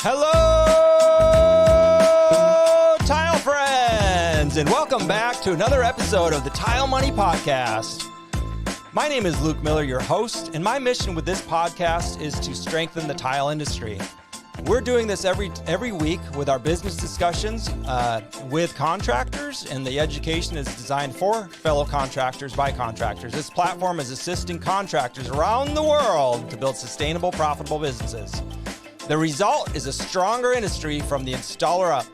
Hello, tile friends, and welcome back to another episode of the Tile Money Podcast. My name is Luke Miller, your host, and my mission with this podcast is to strengthen the tile industry. We're doing this every week with our business discussions with contractors, and the education is designed for fellow contractors by contractors. This platform is assisting contractors around the world to build sustainable, profitable businesses. The result is a stronger industry from the installer up.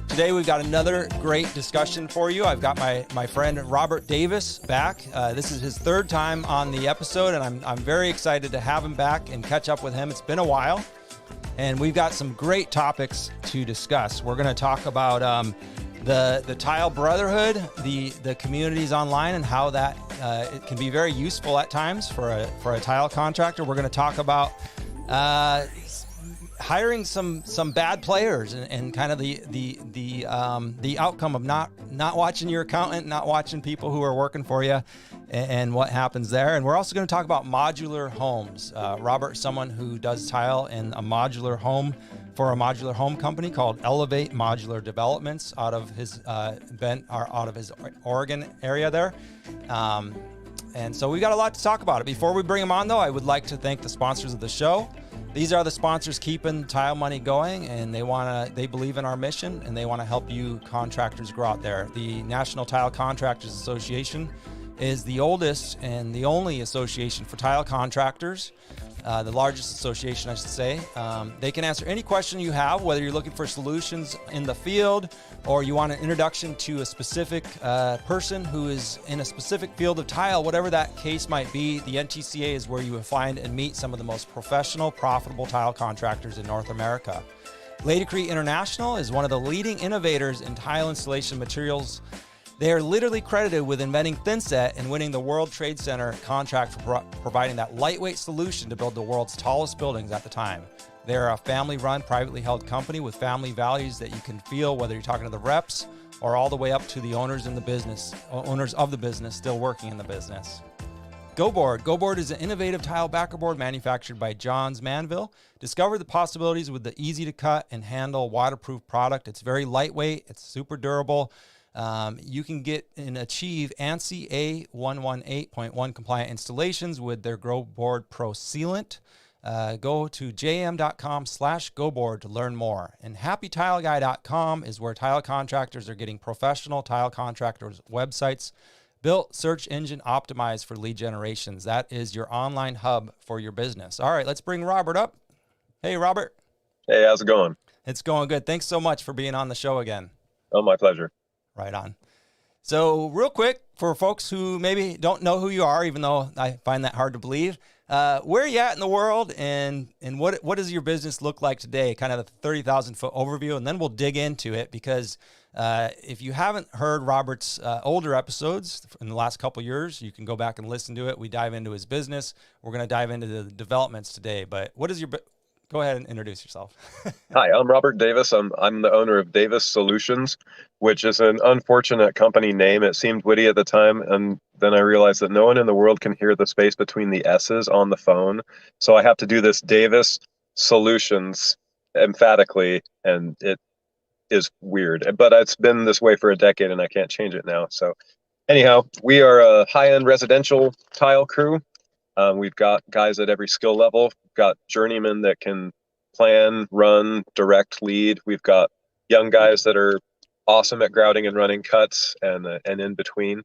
Today, we've got another great discussion for you. I've got my friend Robert Davis back. This is his third time on the episode, and I'm very excited to have him back and catch up with him. It's been a while, and we've got some great topics to discuss. We're going to talk about the Tile Brotherhood, the communities online, and how that it can be very useful at times for a tile contractor. We're going to talk about hiring some bad players and kind of the outcome of not watching your accountant, not watching people who are working for you, and what happens there. And we're also going to talk about modular homes. Robert, someone who does tile in a modular home for a modular home company called Elevate Modular Developments out of his Oregon area there. And so we got a lot to talk about it. Before we bring him on, though, I would like to thank the sponsors of the show. These are the sponsors keeping Tile Money going, and they believe in our mission, and they want to help you contractors grow out there. The National Tile Contractors Association is the oldest and the only association for tile contractors, the largest association, I should say. They can answer any question you have, whether you're looking for solutions in the field or you want an introduction to a specific person who is in a specific field of tile, whatever that case might be. The NTCA is where you will find and meet some of the most professional, profitable tile contractors in North America. Lady Crete International is one of the leading innovators in tile installation materials. They are literally credited with inventing thinset and winning the World Trade Center contract for providing that lightweight solution to build the world's tallest buildings at the time. They're a family-run, privately held company with family values that you can feel whether you're talking to the reps or all the way up to the owners of the business still working in the business. GoBoard. GoBoard is an innovative tile backerboard manufactured by Johns Manville. Discover the possibilities with the easy-to-cut and handle waterproof product. It's very lightweight. It's super durable. You can get and achieve ANSI A118.1 compliant installations with their GoBoard Pro Sealant. Go to jm.com/GoBoard to learn more. And happytileguy.com is where tile contractors are getting professional tile contractors' websites built, search engine optimized for lead generations. That is your online hub for your business. All right, let's bring Robert up. Hey, Robert. Hey, how's it going? It's going good. Thanks so much for being on the show again. Oh, my pleasure. Right on. So real quick, for folks who maybe don't know who you are, even though I find that hard to believe, where are you at in the world, and what does your business look like today? Kind of a 30,000 foot overview, and then we'll dig into it, because if you haven't heard Robert's older episodes in the last couple of years, you can go back and listen to it. We dive into his business. We're going to dive into the developments today, but what is your Go ahead and introduce yourself. Hi, I'm Robert Davis. I'm the owner of Davis Solutions, which is an unfortunate company name. It seemed witty at the time, and then I realized that no one in the world can hear the space between the S's on the phone. So I have to do this Davis Solutions emphatically, and it is weird. But it's been this way for a decade, and I can't change it now. So anyhow, we are a high-end residential tile crew. We've got guys at every skill level. We've got journeymen that can plan, run, direct, lead. We've got young guys that are awesome at grouting and running cuts and in between.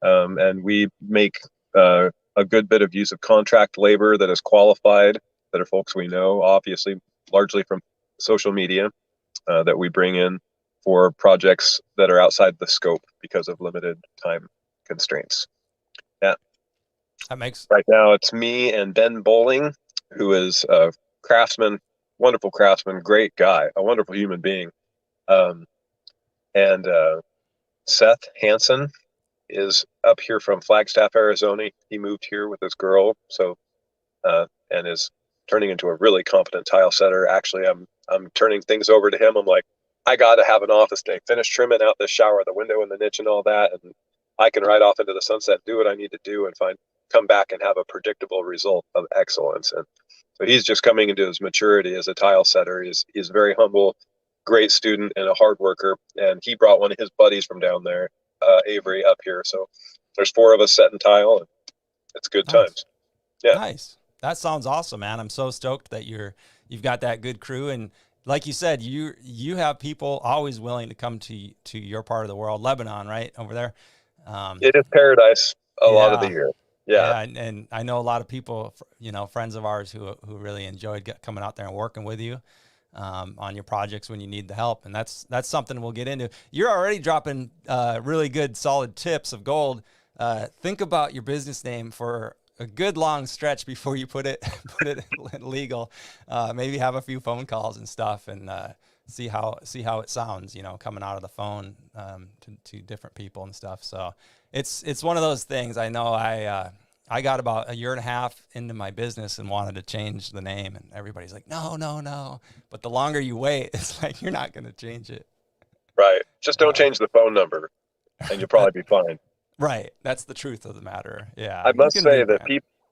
And we make a good bit of use of contract labor that is qualified, that are folks we know, obviously, largely from social media, that we bring in for projects that are outside the scope because of limited time constraints. Yeah. Right now it's me and Ben Bowling, who is a craftsman, wonderful craftsman, great guy, a wonderful human being. And Seth Hansen is up here from Flagstaff, Arizona. He moved here with his girl, and is turning into a really competent tile setter. Actually, I'm turning things over to him. I'm like, I got to have an office day, finish trimming out the shower, the window and the niche and all that, and I can ride off into the sunset, do what I need to do, and come back and have a predictable result of excellence. And So he's just coming into his maturity as a tile setter. He's very humble, great student, and a hard worker. And he brought one of his buddies from down there, Avery, up here. So there's 4 of us setting tile, and it's good Nice. times. Yeah. Nice. That sounds awesome, man. I'm so stoked that you've got that good crew, and like you said, you have people always willing to come to your part of the world, Lebanon, right over there. It is paradise a lot of the Yeah. year. Yeah, and I know a lot of people, friends of ours who really enjoyed coming out there and working with you on your projects when you need the help, and that's something we'll get into. You're already dropping really good, solid tips of gold. Think about your business name for a good long stretch before you put it legal. Maybe have a few phone calls and stuff, and see how it sounds, coming out of the phone to different people and stuff. So it's one of those things. I know I got about a year and a half into my business and wanted to change the name, and everybody's like, no. But the longer you wait, it's like, you're not going to change it. Right. Just don't change the phone number and you'll probably be fine. Right. That's the truth of the matter. Yeah. I must say that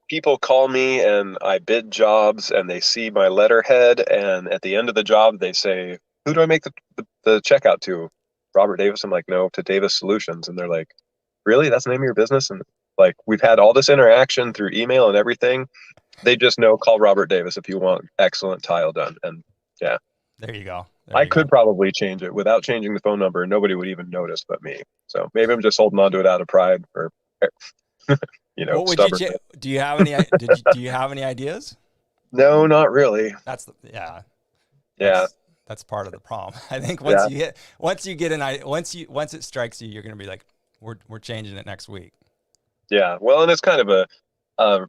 people call me and I bid jobs and they see my letterhead, and at the end of the job, they say, who do I make the check out to? Robert Davis? I'm like, no, to Davis Solutions. And they're like, really? That's the name of your business? And like, we've had all this interaction through email and everything. They just know, call Robert Davis if you want excellent tile done. And yeah, there you go. I could probably change it without changing the phone number, and nobody would even notice but me. So maybe I'm just holding on to it out of pride, or what would stubborn. Do you have any? Do you have any ideas? No, not really. That's part of the problem. I think once it strikes you, you're going to be like, we're changing it next week. Yeah, well, and it's kind of a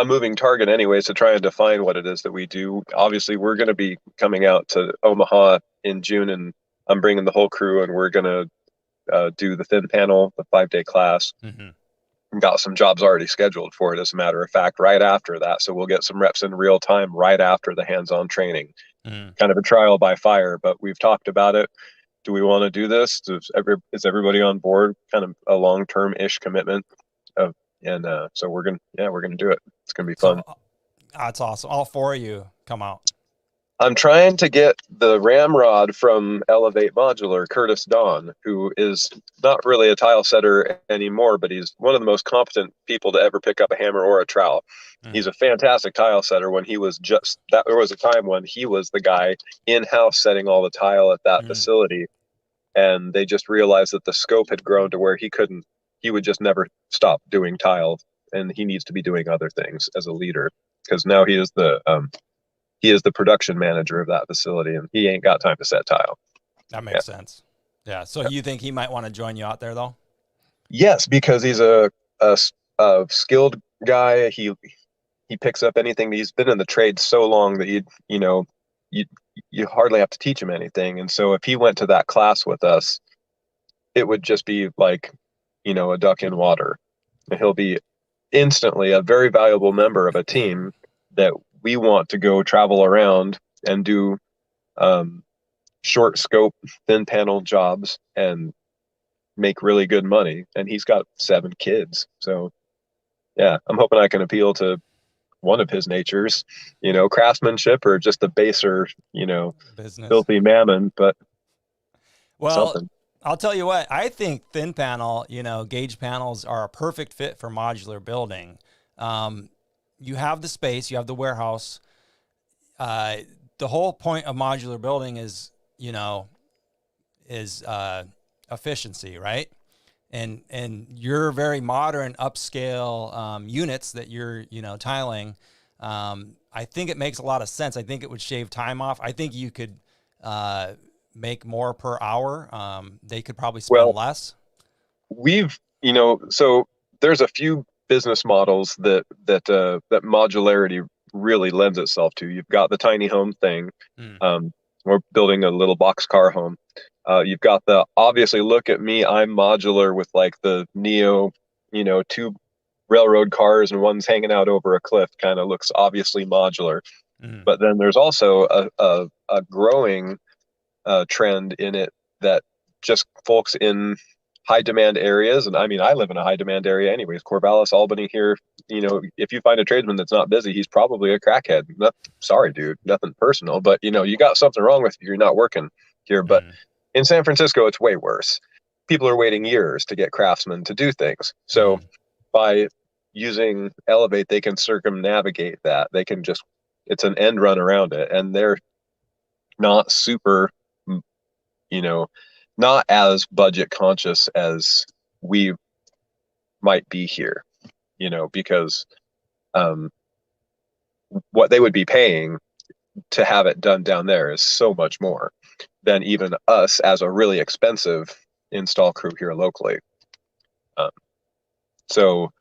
moving target anyways to try and define what it is that we do. Obviously, we're going to be coming out to Omaha in June, and I'm bringing the whole crew, and we're going to do the thin panel, the 5-day class. Mm-hmm. Got some jobs already scheduled for it, as a matter of fact, right after that. So we'll get some reps in real time right after the hands-on training. Kind of a trial by fire, but we've talked about it. Do we want to do this? Is everybody on board? Kind of a long-term-ish commitment so we're gonna do it. It's gonna be fun. That's awesome. All 4 of you come out. I'm trying to get the ramrod from Elevate Modular, Curtis Don, who is not really a tile setter anymore, but he's one of the most competent people to ever pick up a hammer or a trowel. He's a fantastic tile setter. When he was there was a time when he was the guy in-house setting all the tile at that facility, and they just realized that the scope had grown to where he would just never stop doing tile, and he needs to be doing other things as a leader, because now he is the production manager of that facility, and he ain't got time to set tile. That makes sense. Yeah. So you think he might want to join you out there, though? Yes, because he's a skilled guy. He picks up anything. He's been in the trade so long that you hardly have to teach him anything. And so if he went to that class with us, it would just be like, a duck in water. And he'll be instantly a very valuable member of a team that we want to go travel around and do short scope, thin panel jobs and make really good money. And he's got 7 kids. So yeah, I'm hoping I can appeal to one of his natures, craftsmanship, or just the baser, business, filthy mammon, but something. I'll tell you what, I think thin panel, gauge panels are a perfect fit for modular building. You have the space, you have the warehouse. The whole point of modular building is efficiency, right? And your very modern upscale units that you're, tiling. I think it makes a lot of sense. I think it would shave time off. I think you could make more per hour. They could probably spend less. So there's a few business models that modularity really lends itself to. You've got the tiny home thing. We're building a little boxcar home. You've got obviously, look at me, I'm modular, with like the Neo, 2 railroad cars and one's hanging out over a cliff, kind of looks obviously modular. But then there's also a growing trend in it that just folks in high demand areas. And I mean, I live in a high demand area anyways, Corvallis, Albany here. You know, if you find a tradesman that's not busy, he's probably a crackhead. Sorry, dude, nothing personal, but you know, you got something wrong with you. You're not working here. But in San Francisco, it's way worse. People are waiting years to get craftsmen to do things. So by using Elevate, they can circumnavigate that. They can just, it's an end run around it. And they're not super, you know, not as budget conscious as we might be here, you know, because what they would be paying to have it done down there is so much more than even us as a really expensive install crew here locally. So,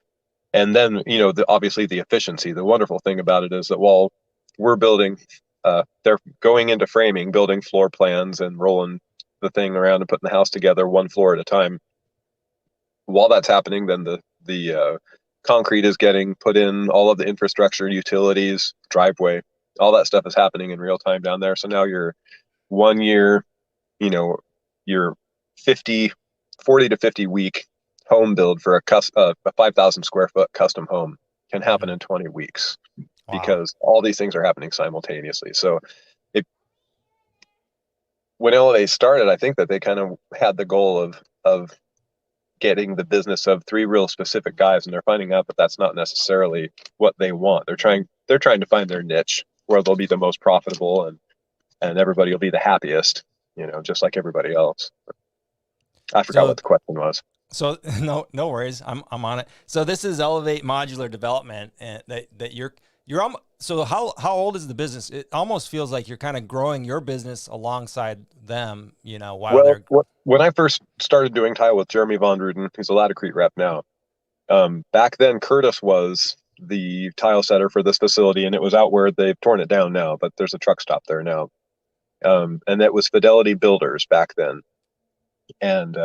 and then, you know, obviously the efficiency, the wonderful thing about it is that while we're building, they're going into framing, building floor plans and rolling the thing around and putting the house together one floor at a time. While that's happening, then the concrete is getting put in, all of the infrastructure, utilities, driveway, all that stuff is happening in real time down there. So now your 1 year, you know, your 40 to 50 week home build for a 5,000 square foot custom home can happen in 20 weeks because all these things are happening simultaneously. So when Elevate started, I think that they kind of had the goal of getting the business of 3 real specific guys, and they're finding out that that's not necessarily what they want. They're trying to find their niche where they'll be the most profitable and everybody will be the happiest, you know, just like everybody else. I forgot what the question was. So no worries. I'm on it. So this is Elevate Modular Development, and that you're so how old is the business? It almost feels like you're kind of growing your business alongside them, you know, when I first started doing tile with Jeremy Von Ruden, who's a Laticrete rep now, back then Curtis was the tile setter for this facility, and it was out where they've torn it down now, but there's a truck stop there now. And that was Fidelity Builders back then. And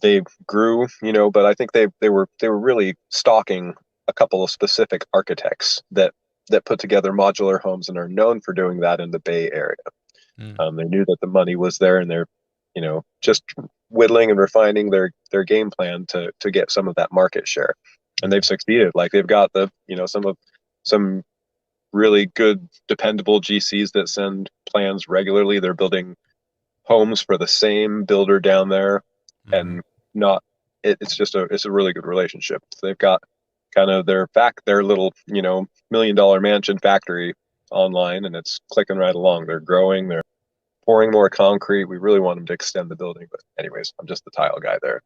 they grew, you know, but I think they were really stalking a couple of specific architects that put together modular homes and are known for doing that in the Bay Area. They knew that the money was there, and they're, you know, just whittling and refining their game plan to get some of that market share. And they've succeeded. Like they've got some really good, dependable GCs that send plans regularly. They're building homes for the same builder down there, and it's a really good relationship. So they've got kind of their little, you know, $1 million mansion factory online, and it's clicking right along. They're growing, they're pouring more concrete. We really want them to extend the building, but anyways, I'm just the tile guy there.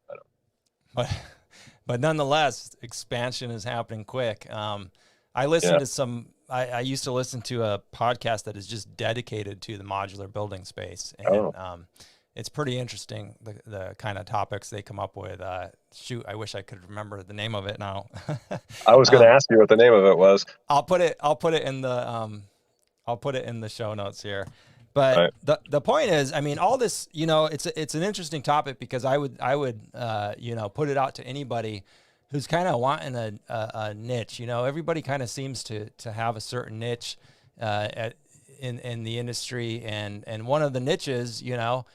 But nonetheless, expansion is happening quick. I listened to some. I used to listen to a podcast that is just dedicated to the modular building space, and it's pretty interesting, the kind of topics they come up with. Shoot, I wish I could remember the name of it now. I was going to ask you what the name of it was. I'll put it in the show notes here. But the point is, I mean, all this, you know, it's an interesting topic because I would you know, put it out to anybody who's kind of wanting a niche. You know, everybody kind of seems to have a certain niche in the industry, and one of the niches, you know,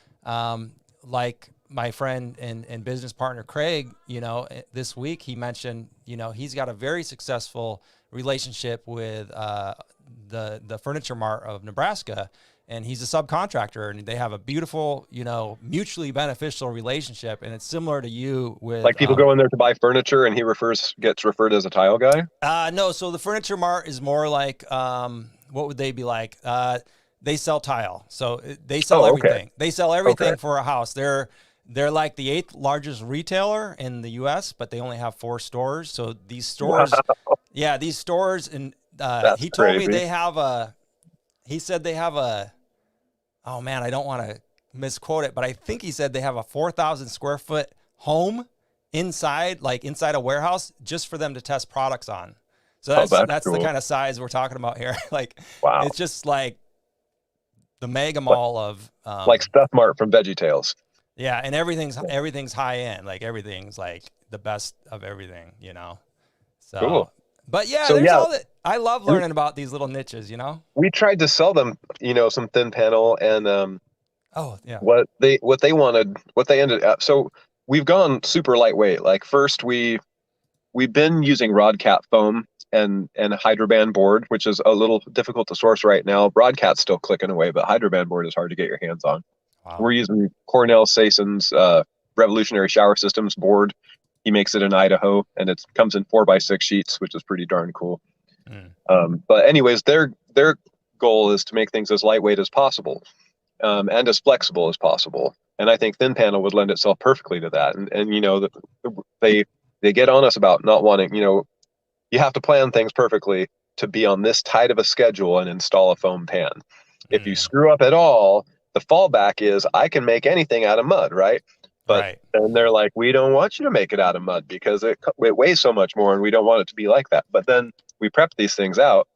like my friend and business partner Craig, you know, this week he mentioned, you know, he's got a very successful relationship with the Furniture Mart of Nebraska. And he's a subcontractor, and they have a beautiful, you know, mutually beneficial relationship. And it's similar to you with like people go in there to buy furniture, and he gets referred as a tile guy. No, so the Furniture Mart is more like, what would they be like? They sell tile, so they sell everything. They sell everything for a house. They're like the 8th largest retailer in the U.S., but they only have 4 stores. So these stores, these stores, and he told me they have a. He said they have oh man, I don't want to misquote it, but I think he said they have a 4,000 square foot home inside a warehouse just for them to test products on. So that's cool. The kind of size we're talking about here. Like, wow. It's just like the mega mall of like Stuff Mart from VeggieTales. Yeah, and everything's high end. Like everything's like the best of everything, you know. So cool. But all that. I love learning about these little niches, you know. We tried to sell them, you know, some thin panel and what they ended up. So we've gone super lightweight. Like first we've been using Rodcat foam and Hydroband board, which is a little difficult to source right now. Rodcat's still clicking away, but Hydroband board is hard to get your hands on. Wow. We're using Cornell Sason's Revolutionary Shower Systems board. He makes it in Idaho, and it comes in 4x6 sheets, which is pretty darn cool. But anyways, their goal is to make things as lightweight as possible, and as flexible as possible. And I think thin panel would lend itself perfectly to that. And you know, they get on us about not wanting, you know, you have to plan things perfectly to be on this tight of a schedule and install a foam pan. If you screw up at all, the fallback is I can make anything out of mud, right? But then they're like, we don't want you to make it out of mud because it weighs so much more, and we don't want it to be like that. But then we prep these things out.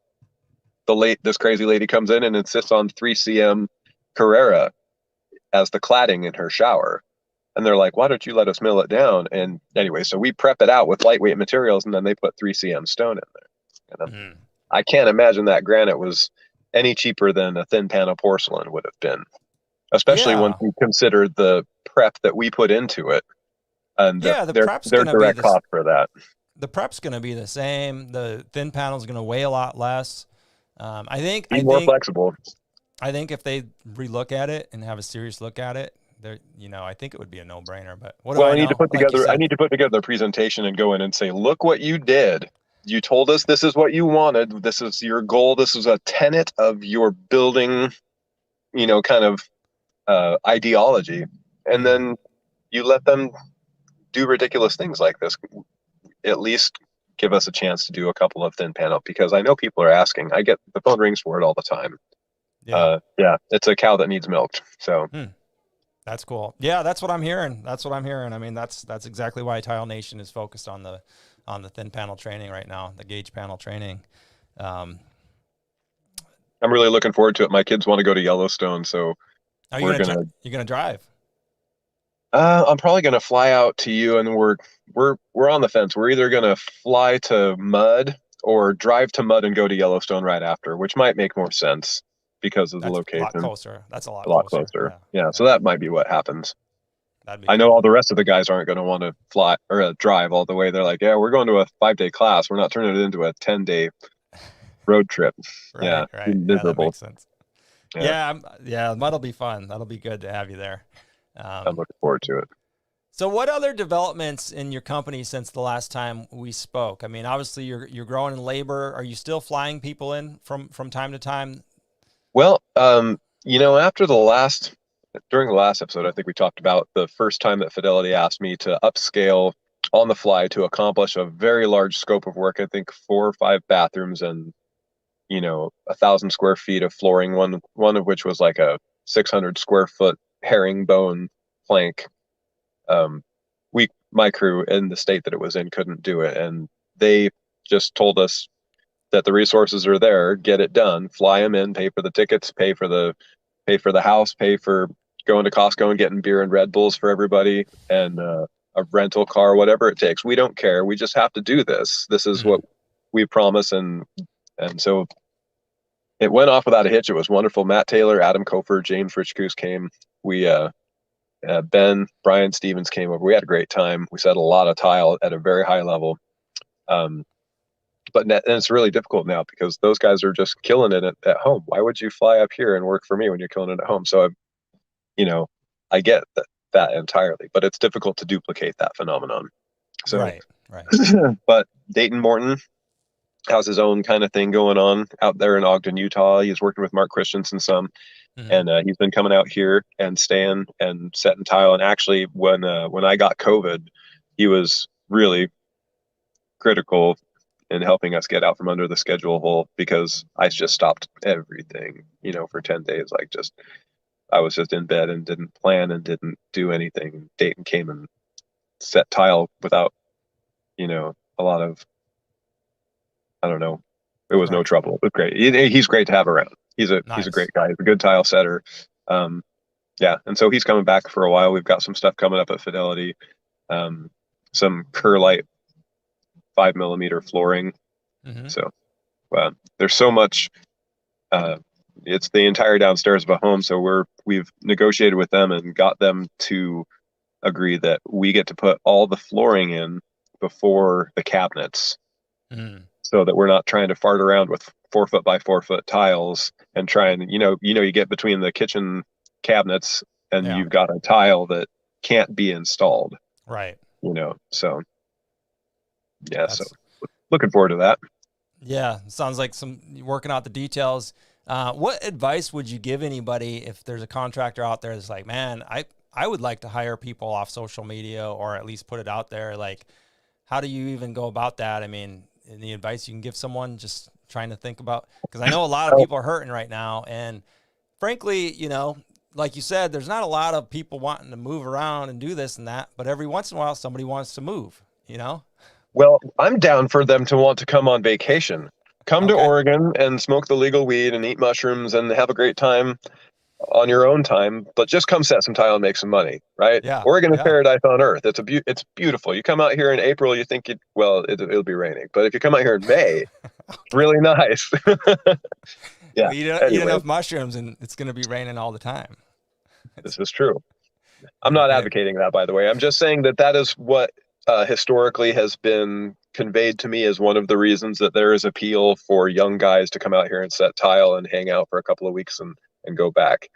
This crazy lady comes in and insists on 3cm Carrera as the cladding in her shower. And they're like, why don't you let us mill it down? And anyway, so we prep it out with lightweight materials, and then they put 3cm stone in there. And I can't imagine that granite was any cheaper than a thin panel porcelain would have been, especially when you consider the prep that we put into it and their direct cost for that. The prep's going to be the same. The thin panel is going to weigh a lot less. I think more flexible. I think if they relook at it and have a serious look at it, you know, I think it would be a no-brainer. But I need to put together. I need to put together a presentation and go in and say, look what you did. You told us this is what you wanted. This is your goal. This is a tenet of your building, you know, kind of ideology. And then you let them do ridiculous things like this. At least give us a chance to do a couple of thin panel, because I know people are asking. I get the phone rings for it all the time. Yeah, it's a cow that needs milked. So that's cool. Yeah, that's what I'm hearing. I mean, that's exactly why Tile Nation is focused on the thin panel training right now, the gauge panel training. I'm really looking forward to it. My kids want to go to Yellowstone, so you're gonna drive. I'm probably gonna fly out to you, and we're on the fence. We're either gonna fly to Mud or drive to Mud and go to Yellowstone right after, which might make more sense because of the location. A lot closer. That's a lot closer. Yeah, so that might be what happens. I know all the rest of the guys aren't going to want to fly or drive all the way. They're like, yeah, we're going to a 5-day class. We're not turning it into a 10-day road trip. Right. Miserable. Yeah, that makes sense. Yeah, that'll be fun. That'll be good to have you there. I'm looking forward to it. So what other developments in your company since the last time we spoke? I mean, obviously you're growing in labor. Are you still flying people in from time to time? Well, you know, during the last episode, I think we talked about the first time that Fidelity asked me to upscale on the fly to accomplish a very large scope of work. I think 4 or 5 bathrooms and, you know, 1,000 square feet of flooring. One of which was like a 600 square foot herringbone plank. My crew in the state that it was in couldn't do it, and they just told us that the resources are there, get it done, fly them in, pay for the tickets, pay for the house, pay for going to Costco and getting beer and Red Bulls for everybody, and a rental car, whatever it takes. We don't care. We just have to do this. This is what we promise. And so it went off without a hitch. It was wonderful. Matt Taylor, Adam Kofer, James Richcoos came. We, Brian Stevens came over. We had a great time. We set a lot of tile at a very high level. But it's really difficult now because those guys are just killing it at home. Why would you fly up here and work for me when you're killing it at home? So, I get that entirely, but it's difficult to duplicate that phenomenon. So, right. But Dayton Morton has his own kind of thing going on out there in Ogden, Utah. He's working with Mark Christensen some, and he's been coming out here and staying and setting tile. And actually, when I got COVID, he was really critical in helping us get out from under the schedule hole, because I just stopped everything, for 10 days. I was just in bed and didn't plan and didn't do anything. Dayton came and set tile without, a lot of, I don't know. It was no trouble. It was great. He's great to have around. He's a great guy. He's a good tile setter. And so he's coming back for a while. We've got some stuff coming up at Fidelity. Some Kerlite 5mm flooring. So there's so much. It's the entire downstairs of a home. So we've negotiated with them and got them to agree that we get to put all the flooring in before the cabinets, Mm. so that we're not trying to fart around with 4 foot by 4 foot tiles and try and you get between the kitchen cabinets and Yeah. you've got a tile that can't be installed. Right. So yeah, so That's looking forward to that. Yeah, sounds like some working out the details. What advice would you give anybody if there's a contractor out there that's like, man, I would like to hire people off social media, or at least put it out there? Like, how do you even go about that? I mean, any advice you can give someone just trying to think about, because I know a lot of people are hurting right now. And frankly, like you said, there's not a lot of people wanting to move around and do this and that, but every once in a while somebody wants to move. Well, I'm down for them to want to come on vacation. Come to Okay. Oregon and smoke the legal weed and eat mushrooms and have a great time on your own time, but just come set some tile and make some money, right? Yeah. Oregon is Yeah. paradise on earth. It's beautiful. You come out here in April, you think it'll be raining, but if you come out here in May, it's really nice. Yeah. Eat Anyway, enough mushrooms and it's going to be raining all the time. this is true. I'm You're not good. advocating that, by the way. I'm just saying that is what historically has been conveyed to me as one of the reasons that there is appeal for young guys to come out here and set tile and hang out for a couple of weeks and go back.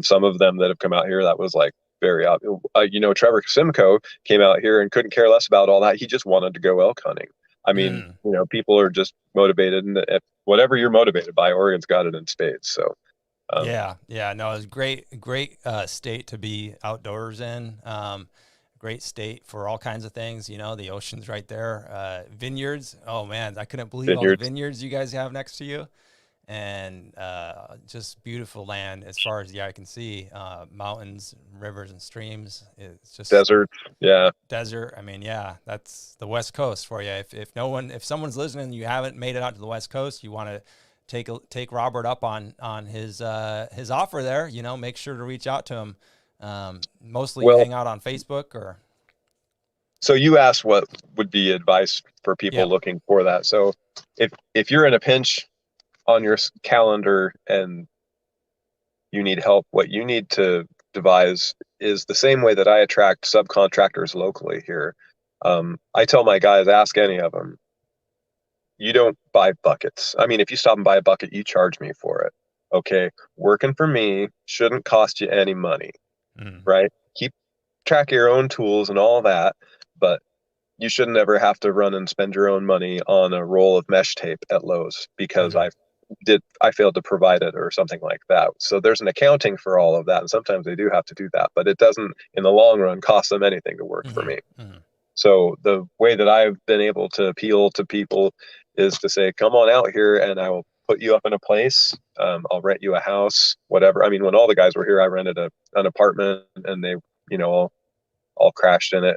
Some of them that have come out here, that was like very obvious. Trevor Simcoe came out here and couldn't care less about all that. He just wanted to go elk hunting. I mean, Mm. people are just motivated, and whatever you're motivated by, Oregon's got it in spades. So Yeah. No, it's great state to be outdoors in. Great state for all kinds of things. The ocean's right there. Vineyards. Oh man, I couldn't believe all the vineyards. vineyards you guys have next to you, and just beautiful land as far as the eye can see. Mountains, rivers, and streams. It's just Desert. Yeah. desert. I mean, yeah, that's the West Coast for you. If someone's listening, and you haven't made it out to the West Coast, you want to take Robert up on his offer there. Make sure to reach out to him. Mostly Well, hang out on Facebook or. so you asked what would be advice for people Yep. looking for that. So if you're in a pinch on your calendar and you need help, what you need to devise is the same way that I attract subcontractors locally here. I tell my guys, ask any of them. You don't buy buckets. I mean, if you stop and buy a bucket, you charge me for it. Okay. Working for me shouldn't cost you any money, right? Keep track of your own tools and all that, but you shouldn't ever have to run and spend your own money on a roll of mesh tape at Lowe's because I failed to provide it or something like that. So there's an accounting for all of that, and sometimes they do have to do that, but it doesn't in the long run cost them anything to work for me. So the way that I've been able to appeal to people is to say, come on out here and I will put you up in a place. I'll rent you a house, whatever. I mean, when all the guys were here, I rented an apartment and they, all crashed in it.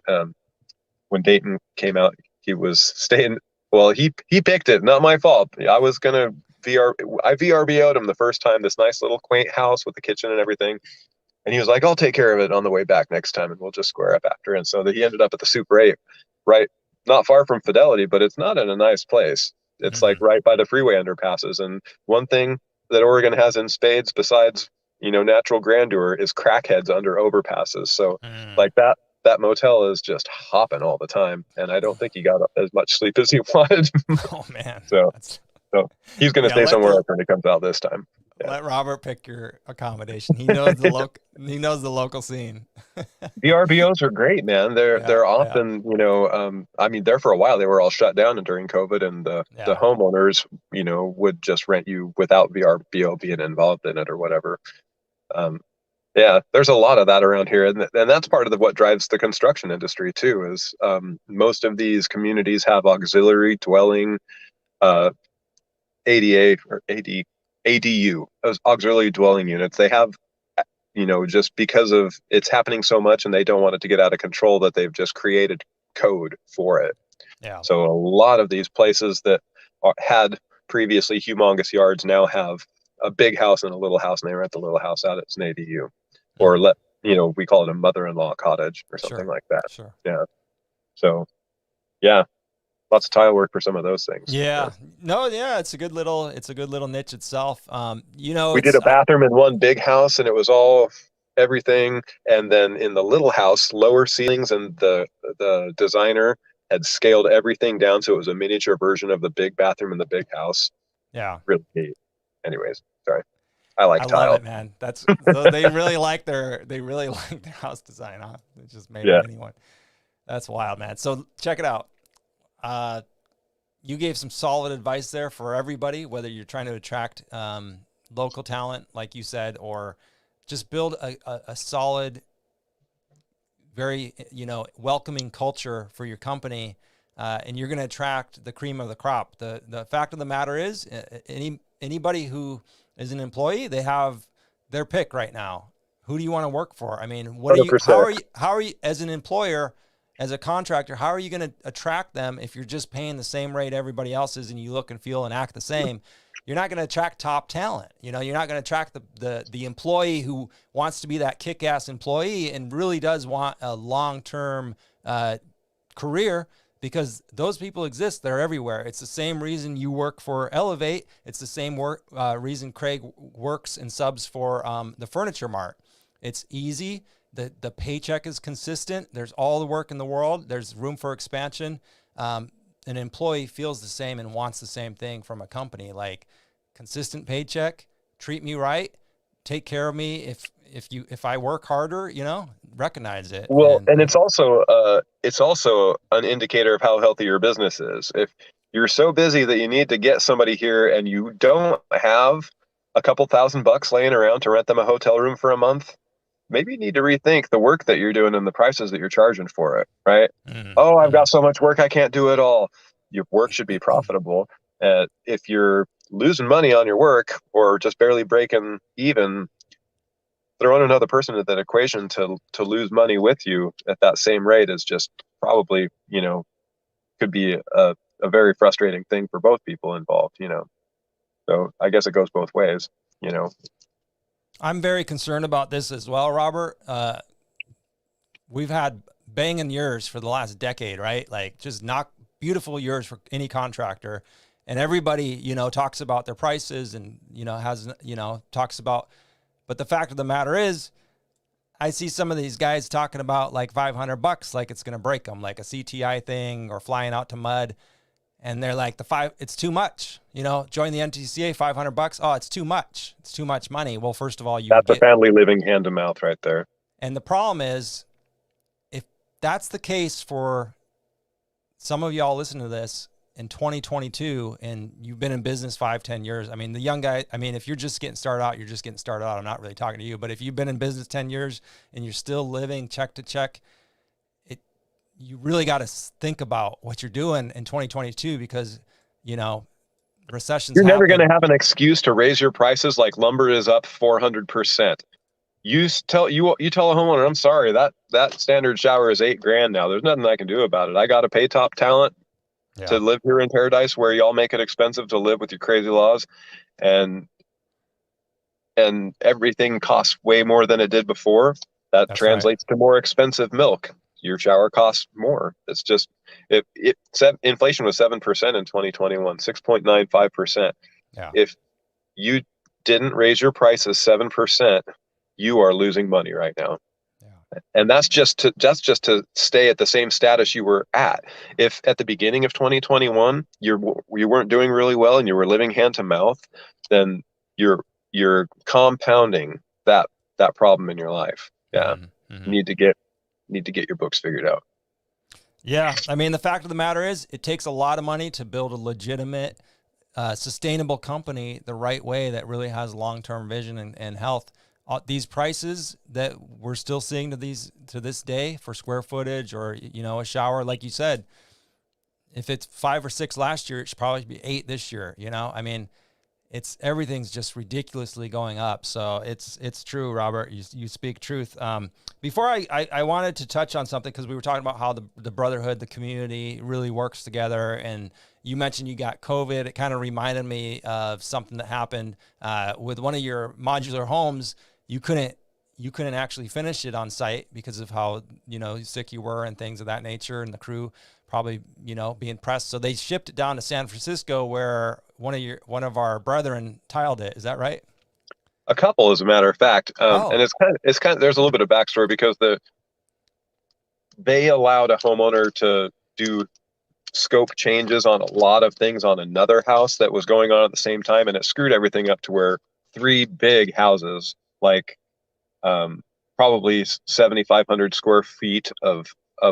When Dayton came out, he was staying. Well, he picked it, not my fault. I was gonna I VRBO'd him the first time, this nice little quaint house with the kitchen and everything. And he was like, I'll take care of it on the way back next time and we'll just square up after. And so he ended up at the Super 8, right? Not far from Fidelity, but it's not in a nice place. It's like right by the freeway underpasses. And one thing that Oregon has in spades besides, natural grandeur is crackheads under overpasses. So like that motel is just hopping all the time. And I don't think he got as much sleep as he wanted. Oh man. So he's going to stay somewhere else when he comes out this time. Yeah. Let Robert pick your accommodation. He knows the local scene. VRBOs are great, man. They're often, I mean, there for a while they were all shut down during COVID, and the homeowners, would just rent you without VRBO being involved in it or whatever. There's a lot of that around here, and that's part of what drives the construction industry too. Is most of these communities have auxiliary dwelling, ADA or ADU, those auxiliary dwelling units. They have, just because of it's happening so much and they don't want it to get out of control, that they've just created code for it. Yeah. So a lot of these places that had previously humongous yards now have a big house and a little house, and they rent the little house out as an ADU, or we call it a mother-in-law cottage or something like that. Sure. Yeah. So, yeah. Lots of tile work for some of those things. Yeah. No, yeah, it's a good little niche itself. We did a bathroom in one big house and it was all everything. And then in the little house, lower ceilings, and the designer had scaled everything down so it was a miniature version of the big bathroom in the big house. Yeah. Really neat. Anyways, sorry. I like I love tile. it, man. That's so they really like their house design, huh? It just made a Yeah. mini one. That's wild, man. So check it out. You gave some solid advice there for everybody, whether you're trying to attract local talent, like you said, or just build a solid, very, welcoming culture for your company. And you're going to attract the cream of the crop. The fact of the matter is, anybody who is an employee, they have their pick right now. Who do you want to work for? I mean, how 100%. are you as an employer, as a contractor, how are you going to attract them if you're just paying the same rate everybody else is and you look and feel and act the same? You're not going to attract top talent. You're not going to attract the employee who wants to be that kick-ass employee and really does want a long-term career, because those people exist. They're everywhere. It's the same reason you work for Elevate. It's the same reason Craig works and subs for the Furniture Mart. It's easy. The paycheck is consistent. There's all the work in the world. There's room for expansion. An employee feels the same and wants the same thing from a company, like consistent paycheck, treat me right, take care of me. If I work harder, recognize it. Well, and it's also an indicator of how healthy your business is. If you're so busy that you need to get somebody here and you don't have a couple $1,000 laying around to rent them a hotel room for a month, maybe you need to rethink the work that you're doing and the prices that you're charging for it, right? Mm-hmm. Oh, I've got so much work, I can't do it all. Your work should be profitable. If you're losing money on your work or just barely breaking even, throwing another person into that equation to lose money with you at that same rate is just probably, could be a very frustrating thing for both people involved, So I guess it goes both ways, I'm very concerned about this as well, Robert. We've had banging years for the last decade, right? Like just not beautiful years for any contractor. And everybody, talks about their prices and, talks about, but the fact of the matter is, I see some of these guys talking about like $500, like it's going to break them, like a CTI thing or flying out to mud. And they're like, it's too much, join the NTCA, $500. Oh, it's too much. It's too much money. Well, first of all, that's a family living hand to mouth right there. And the problem is, if that's the case for some of y'all listening to this in 2022, and you've been in business 5-10 years, I mean, the young guy, if you're just getting started out, you're just getting started out. I'm not really talking to you, but if you've been in business 10 years and you're still living check to check, you really got to think about what you're doing in 2022, because, recessions You're never happen. going to have an excuse to raise your prices like lumber is up 400%. You tell a homeowner, I'm sorry, that standard shower is $8,000 now. There's nothing I can do about it. I got to pay top talent to live here in paradise, where y'all make it expensive to live with your crazy laws, and everything costs way more than it did before. That's translates to more expensive milk. Your shower costs more. It's just inflation was 7% in 2021, 6.95%. Yeah. If you didn't raise your prices 7%, you are losing money right now. Yeah. And that's just to stay at the same status you were at. If at the beginning of 2021 you weren't doing really well and you were living hand to mouth, then you're compounding that problem in your life. Yeah. Mm-hmm. You need to get your books figured out. Yeah. The fact of the matter is, it takes a lot of money to build a legitimate, sustainable company the right way that really has long-term vision and health. These prices that we're still seeing to this day for square footage or, a shower, like you said, if it's 5 or 6 last year, it should probably be 8 this year. Everything's just ridiculously going up. So it's true, Robert. You speak truth. Before I wanted to touch on something, because we were talking about how the brotherhood, the community really works together. And you mentioned you got COVID. It kind of reminded me of something that happened with one of your modular homes. You couldn't actually finish it on site because of how, sick you were and things of that nature, and the crew probably, being pressed. So they shipped it down to San Francisco, where one of our brethren tiled it. Is that right? A couple, as a matter of fact. And Oh. it's kind of there's a little bit of backstory because they allowed a homeowner to do scope changes on a lot of things on another house that was going on at the same time, and it screwed everything up to where three big houses, like probably 7,500 square feet of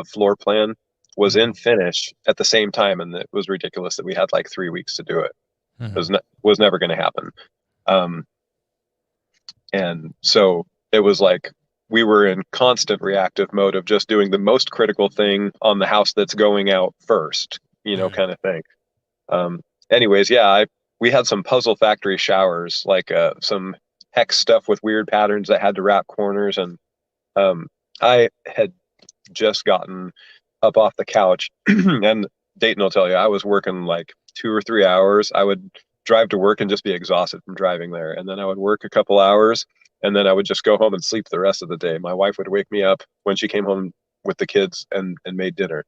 floor plan, was in finish at the same time, and it was ridiculous that we had like 3 weeks to do it. It was never going to happen. Um, and so it was like we were in constant reactive mode of just doing the most critical thing on the house that's going out first, kind of thing. Um, Anyways, yeah, we had some puzzle factory showers, like some hex stuff with weird patterns that had to wrap corners, and I had just gotten up off the couch, and Dayton will tell you I was working like 2 or 3 hours. I would drive to work and just be exhausted from driving there, and then I would work a couple hours, and then I would just go home and sleep the rest of the day. My wife would wake me up when she came home with the kids and made dinner.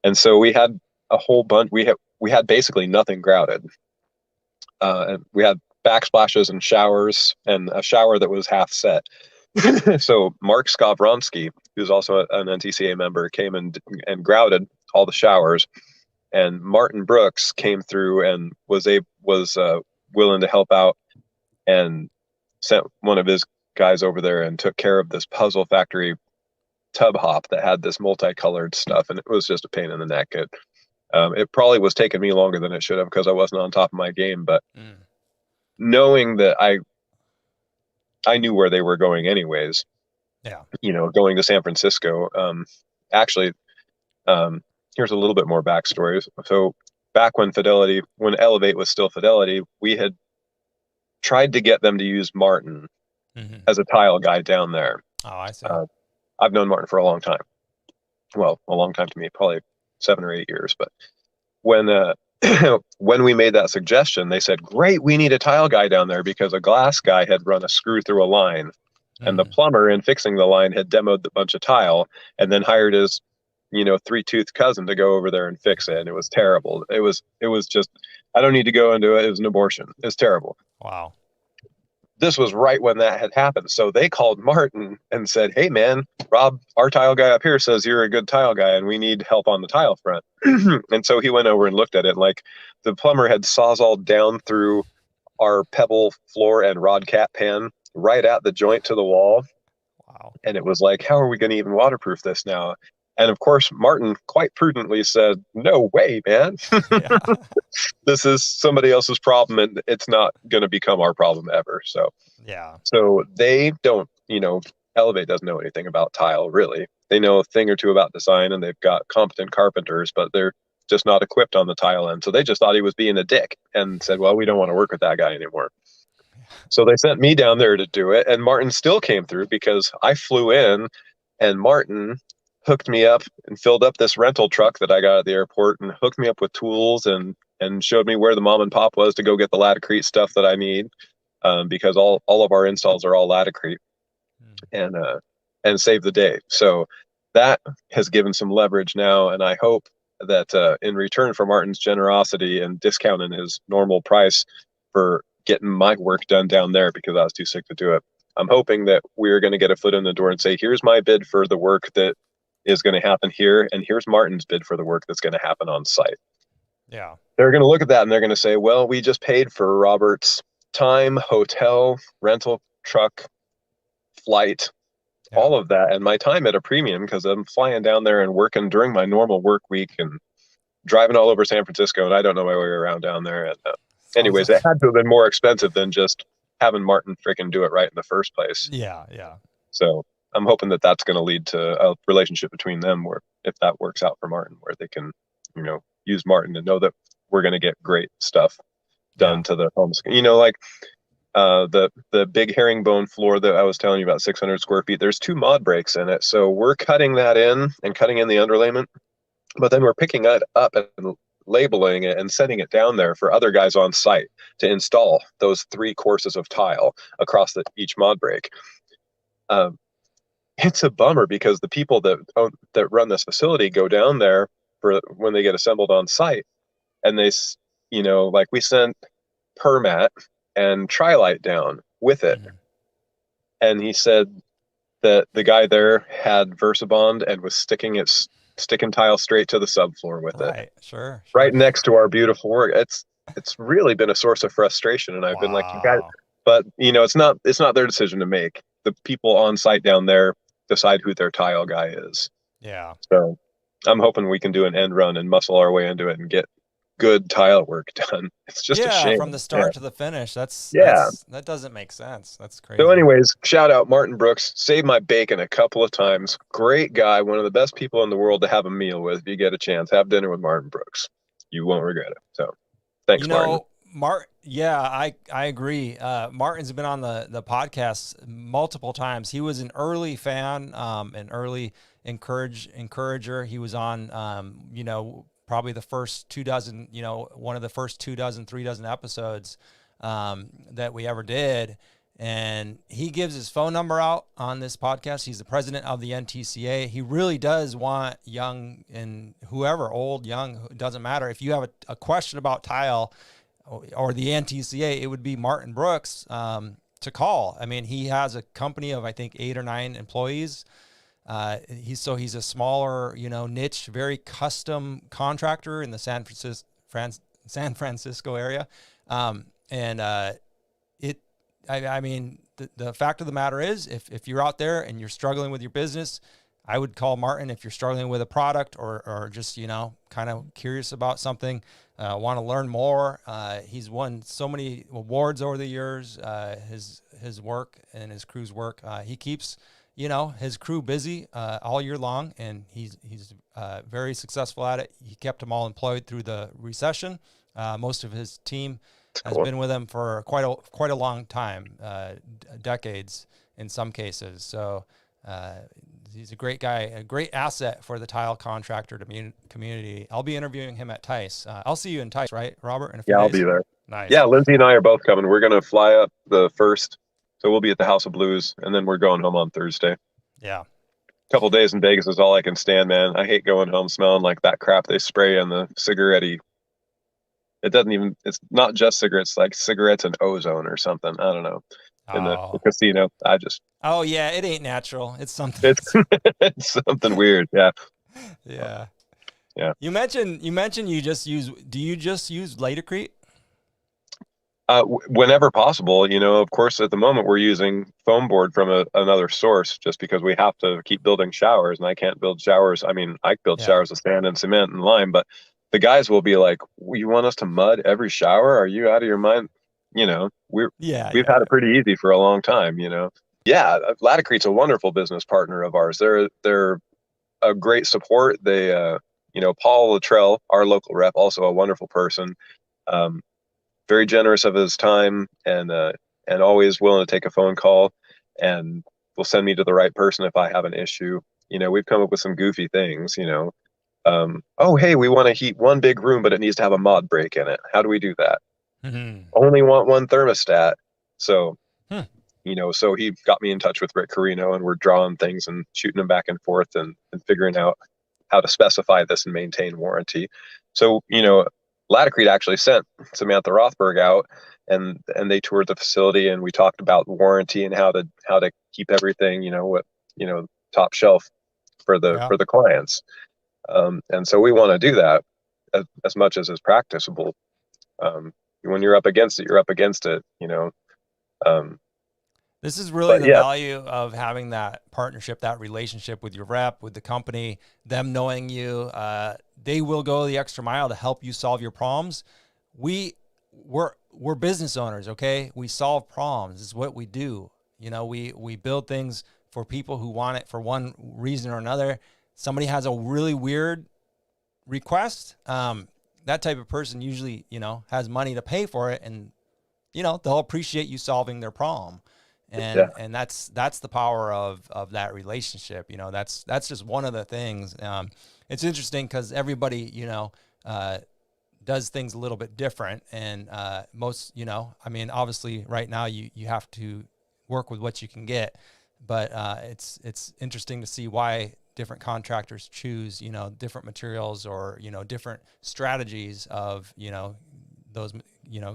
And so we had a whole bunch. We had basically nothing grouted. And we had backsplashes and showers, and a shower that was half set. So Mark Skowronski, who's also an NTCA member, came and grouted all the showers, and Martin Brooks came through and was willing to help out, and sent one of his guys over there and took care of this puzzle factory tub hop that had this multicolored stuff, and it was just a pain in the neck. It probably was taking me longer than it should have because I wasn't on top of my game, but knowing that I knew where they were going anyways. Yeah. Going to San Francisco. Actually, here's a little bit more backstory. So back when Elevate was still Fidelity, we had tried to get them to use Martin as a tile guy down there. Oh, I see. I've known Martin for a long time. Well, a long time to me, probably 7 or 8 years. But when when we made that suggestion, they said, "Great, we need a tile guy down there," because a glass guy had run a screw through a line, and the plumber in fixing the line had demoed a bunch of tile, and then hired his, 3-toothed cousin to go over there and fix it. And it was terrible. It was just, I don't need to go into it. It was an abortion. It's terrible. Wow. This was right when that had happened. So they called Martin and said, "Hey man, Rob, our tile guy up here says you're a good tile guy and we need help on the tile front." And so he went over and looked at it, and like the plumber had sawzalled down through our pebble floor and rod cap pan right at the joint to the wall. Wow. And it was like, how are we going to even waterproof this now? And of course, Martin quite prudently said, "No way, man. This is somebody else's problem, and it's not going to become our problem ever." So they don't, Elevate doesn't know anything about tile, really. They know a thing or two about design, and they've got competent carpenters, but they're just not equipped on the tile end. So they just thought he was being a dick and said, "Well, we don't want to work with that guy anymore." So they sent me down there to do it, and Martin still came through because I flew in, and Martin hooked me up and filled up this rental truck that I got at the airport, and hooked me up with tools and showed me where the mom and pop was to go get the Laticrete stuff that I need, because all of our installs are all Laticrete, and save the day. So that has given some leverage now, and I hope that in return for Martin's generosity and discounting his normal price for getting my work done down there, because I was too sick to do it, I'm hoping that we're going to get a foot in the door and say, "Here's my bid for the work that is going to happen here, and here's Martin's bid for the work that's going to happen on site." Yeah. They're going to look at that and they're going to say, "Well, we just paid for Robert's time, hotel, rental truck, flight, all of that, and my time at a premium, because I'm flying down there and working during my normal work week and driving all over San Francisco, and I don't know my way around down there." And anyways, it had to have been more expensive than just having Martin freaking do it right in the first place. Yeah. So I'm hoping that that's going to lead to a relationship between them, where if that works out for Martin, where they can, use Martin to know that we're going to get great stuff done to the homes. Like the big herringbone floor that I was telling you about, 600 square feet, there's 2 mod breaks in it. So we're cutting that in and cutting in the underlayment, but then we're picking it up and labeling it and setting it down there for other guys on site to install those 3 courses of tile across each mod break. It's a bummer because the people that run this facility go down there for when they get assembled on site, and they, like we sent Permat and Trilite down with it. Mhm. And he said that the guy there had Versabond and was sticking tile straight to the subfloor with it, Right. Sure. Sure. right next to our beautiful work. It's really been a source of frustration, and I've been like, you guys, Wow. but it's not their decision to make. The people on site down there decide who their tile guy is. Yeah. So I'm hoping we can do an end run and muscle our way into it and get good tile work done. It's just a Yeah. From shame. the Yeah. start to the finish. Yeah. That doesn't make sense. That's So crazy. anyways, shout out Martin Brooks. Saved my bacon a couple of times. Great guy. One of the best people in the world to have a meal with. If you get a chance, have dinner with Martin Brooks. You won't regret it. So You thanks, Martin. know, yeah, I agree. Martin's been on the podcast multiple times. He was an early fan, an early encourager. He was on, probably the first 2 dozen, one of the first 2 dozen, 3 dozen episodes, that we ever did. And he gives his phone number out on this podcast. He's the president of the NTCA. He really does want young and whoever, old, young, it doesn't matter. If you have a question about tile or the NTCA, it would be Martin Brooks to call. I mean, he has a company of, I think, 8 or 9 employees. He's a smaller, niche, very custom contractor in the San Francisco area. I mean, the fact of the matter is, if you're out there and you're struggling with your business, I would call Martin. If you're struggling with a product or just, kind of curious about something, want to learn more. He's won so many awards over the years, his work and his crew's work. He keeps, his crew busy all year long, and he's very successful at it. He kept them all employed through the recession. Most of his team has Cool. been with him for quite a long time, decades in some cases. So he's a great guy, a great asset for the tile contractor community. I'll be interviewing him at Tice. I'll see you in Tice, right, Robert? In a few Yeah, I'll days? be there. Nice. Yeah, Lindsay and I are both coming. We're gonna fly up the first, so we'll be at the House of Blues, and then we're going home on Thursday. Yeah. Couple days in Vegas is all I can stand, man. I hate going home smelling like that crap they spray on the cigarette. It's not just cigarettes, like cigarettes and ozone or something. I don't know. In the Oh. casino, Oh yeah, it ain't natural. It's something. it's it's something weird. Yeah. Yeah. Yeah. You mentioned do you just use Laticrete? Whenever possible, of course, at the moment we're using foam board from another source just because we have to keep building showers, and I can't build showers. I mean, I build Yeah. showers with sand and cement and lime, but the guys will be like, "You want us to mud every shower? Are you out of your mind?" We've Yeah. had it pretty easy for a long time. Yeah, Laticrete's a wonderful business partner of ours. They're a great support. They, Paul Luttrell, our local rep, also a wonderful person. Very generous of his time and always willing to take a phone call, and will send me to the right person if I have an issue. We've come up with some goofy things. Oh, hey, we want to heat one big room, but it needs to have a mod break in it. How do we do that? Mhm. Only want one thermostat. So, Hmm. so he got me in touch with Rick Carino, and we're drawing things and shooting them back and forth and figuring out how to specify this and maintain warranty. So, Laticrete actually sent Samantha Rothberg out, and they toured the facility, and we talked about warranty and how to keep everything, top shelf for the Yeah. clients. And so we want to do that as much as is practicable. When you're up against it, you're up against it. This is really But the yeah, value of having that partnership, that relationship with your rep, with the company, them knowing you. They will go the extra mile to help you solve your problems. We're business owners, okay? We solve problems. This is what we do. We build things for people who want it for one reason or another. Somebody has a really weird request. That type of person usually, has money to pay for it, and they'll appreciate you solving their problem. And that's the power of that relationship. That's just one of the things. It's interesting because everybody, does things a little bit different. And most, I mean, obviously right now you have to work with what you can get, but it's interesting to see why different contractors choose, different materials or, different strategies of, those,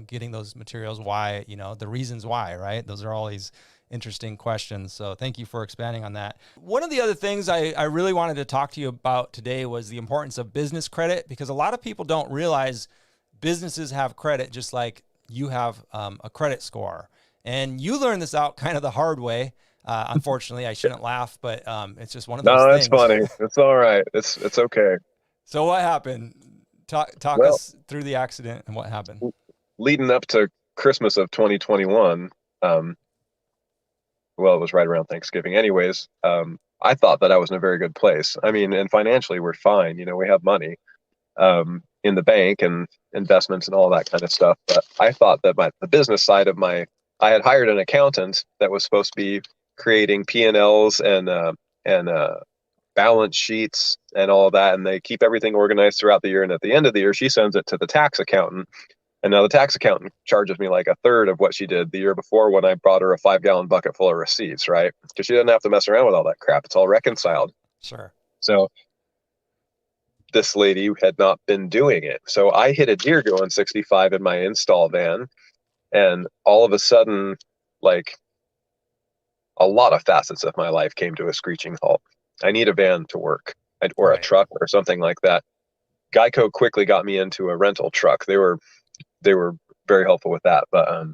getting those materials, why, the reasons why, right? Those are all these interesting questions. So thank you for expanding on that. One of the other things I really wanted to talk to you about today was the importance of business credit, because a lot of people don't realize businesses have credit just like you have a credit score. And you learned this out kind of the hard way. Unfortunately, I shouldn't laugh, but it's just one of those things. No, it's funny. It's all right. It's okay. So what happened? Talk Well, us through the accident and what happened. leading up to Christmas of 2021, well, it was right around Thanksgiving anyways. I thought that I was in a very good place. I mean, and financially we're fine. We have money in the bank and investments and all that kind of stuff. But I thought that the business side of I had hired an accountant that was supposed to be creating P&Ls and balance sheets and all that. And they keep everything organized throughout the year. And at the end of the year, she sends it to the tax accountant. And now the tax accountant charges me like a third of what she did the year before when I brought her a 5-gallon bucket full of receipts, right? Because she doesn't have to mess around with all that crap. It's all reconciled. Sure. So this lady had not been doing it. So I hit a deer going 65 in my install van. And all of a sudden, like, a lot of facets of my life came to a screeching halt. I need a van to work, or a truck or something like that. Geico quickly got me into a rental truck. They were very helpful with that. But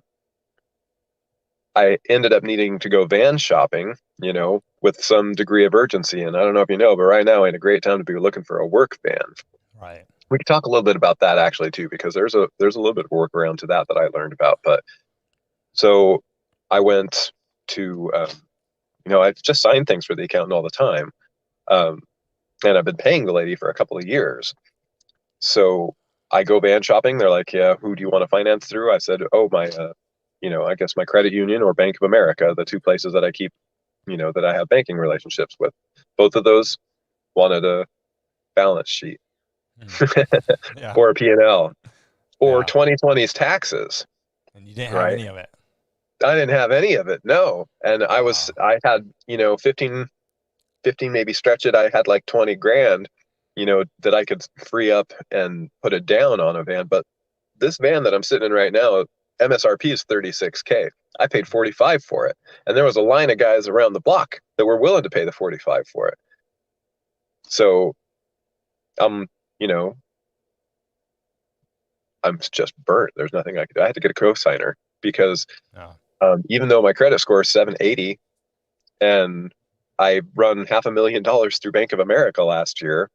I ended up needing to go van shopping, with some degree of urgency. And I don't know if you know, but right now ain't a great time to be looking for a work van. Right. We could talk a little bit about that actually too, because there's a little bit of workaround to that I learned about. But so I went to, I just signed things for the accountant all the time. And I've been paying the lady for a couple of years. So I go van shopping. They're like, yeah, who do you want to finance through? I said, oh, my, I guess my credit union or Bank of America, the two places that I keep, that I have banking relationships with. Both of those wanted a balance sheet Yeah. or a P&L or 2020's taxes. And you didn't have any of it. I didn't have any of it. No. And I had, 15, maybe stretch it. I had like 20 grand, that I could free up and put it down on a van. But this van that I'm sitting in right now, MSRP is $36K. I paid $45 for it. And there was a line of guys around the block that were willing to pay the $45 for it. So, I'm just burnt. There's nothing I could do. I had to get a cosigner because even though my credit score is 780 and I run $500,000 through Bank of America last year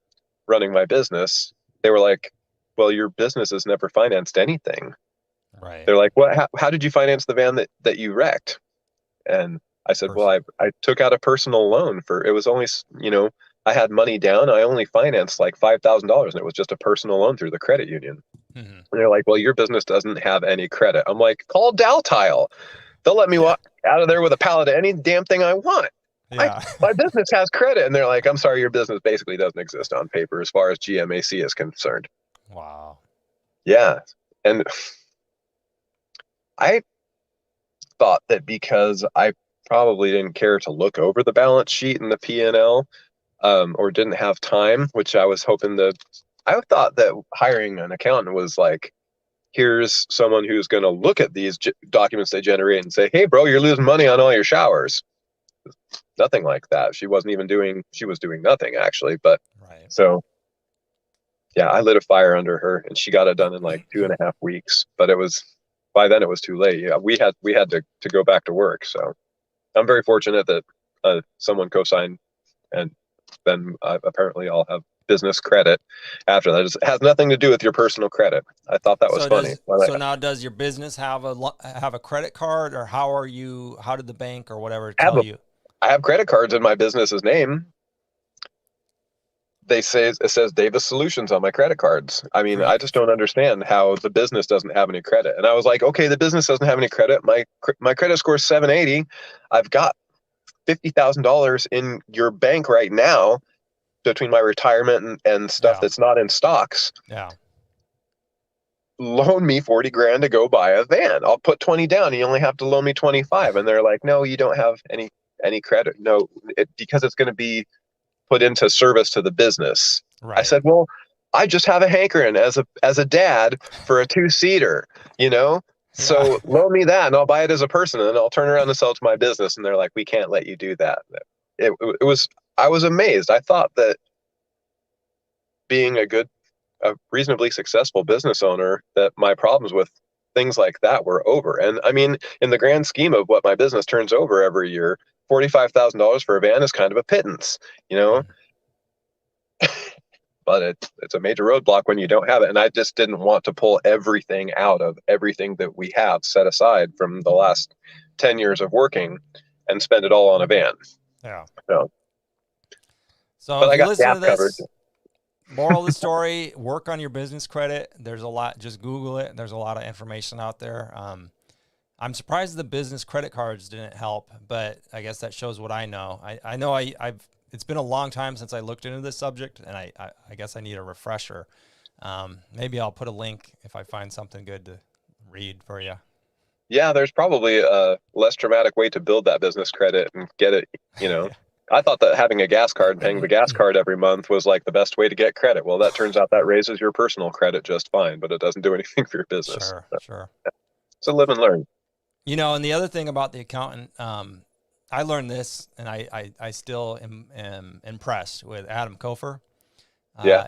running my business, they were like, well, your business has never financed anything. Right. They're like, what? How did you finance the van that you wrecked? And I said, well, I took out a personal loan it was only, I had money down. I only financed like $5,000 and it was just a personal loan through the credit union. Mm-hmm. And they're like, well, your business doesn't have any credit. I'm like, call Daltile. They'll let me walk out of there with a pallet of any damn thing I want. Yeah. My business has credit. And they're like, I'm sorry, your business basically doesn't exist on paper as far as GMAC is concerned. Wow. Yeah. And I thought that because I probably didn't care to look over the balance sheet and the P&L, or didn't have time, which I was hoping I thought that hiring an accountant was like, here's someone who's going to look at these documents they generate and say, hey, bro, you're losing money on all your showers. Nothing like that. She was doing nothing actually. But so, yeah, I lit a fire under her and she got it done in like 2.5 weeks. But by then it was too late. Yeah, we had to go back to work. So I'm very fortunate that someone co-signed, and then apparently I'll have business credit after that. It has nothing to do with your personal credit. I thought that was funny. Now does your business have a credit card, or how did the bank or whatever tell you? I have credit cards in my business's name. It says Davis Solutions on my credit cards. I mean, I just don't understand how the business doesn't have any credit. And I was like, okay, the business doesn't have any credit. My credit score is 780. I've got $50,000 in your bank right now between my retirement and stuff that's not in stocks. Yeah. Loan me 40 grand to go buy a van. I'll put 20 down. You only have to loan me 25. And they're like, no, you don't have any credit. No, because it's going to be put into service to the business. Right. I said, well, I just have a hankering as a dad for a 2-seater, you know? Yeah. So loan me that and I'll buy it as a person and then I'll turn around and sell it to my business. And they're like, we can't let you do that. It was, I was amazed. I thought that being a reasonably successful business owner, that my problems with things like that were over. And I mean, in the grand scheme of what my business turns over every year, $45,000 for a van is kind of a pittance, you know? Mm. But it's a major roadblock when you don't have it. And I just didn't want to pull everything out of everything that we have set aside from the last 10 years of working and spend it all on a van. Yeah. So, So but if I you got listen to gap covered. this, moral of the story, work on your business credit. There's a lot, just Google it. There's a lot of information out there. I'm surprised the business credit cards didn't help, but I guess that shows what I know. I know I've it's been a long time since I looked into this subject, and I guess I need a refresher. Maybe I'll put a link if I find something good to read for you. Yeah, there's probably a less traumatic way to build that business credit and get it, you know. I thought that having a gas card and paying the gas card every month was like the best way to get credit. Well, that turns out that raises your personal credit just fine, but it doesn't do anything for your business. Sure, sure. So live and learn. You know, and the other thing about the accountant, I learned this, and I still am impressed with Adam Kofer. Yeah.